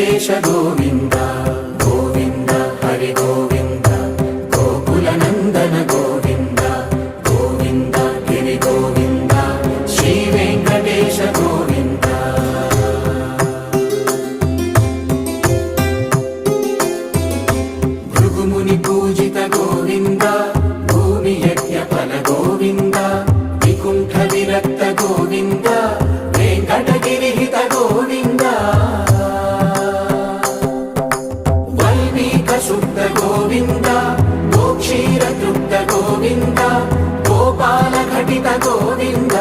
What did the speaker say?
వెంకటేశ గోవింద గోవింద హరి గోవింద గోకుల నందన గోవింద గోవింద గిరి గోవింద శ్రీ వెంకటేశ గోవింద భృగుముని పూజిత గోవింద భూమి యజ్ఞ ఫల గోవింద వికుంఠ విరక్త గోవింద వెంకటగిరిహిత గోవింద వల్మీక శుద్ధ గోవింద గోక్షీర తృప్త గోవింద గోపాల ఘటిత గోవింద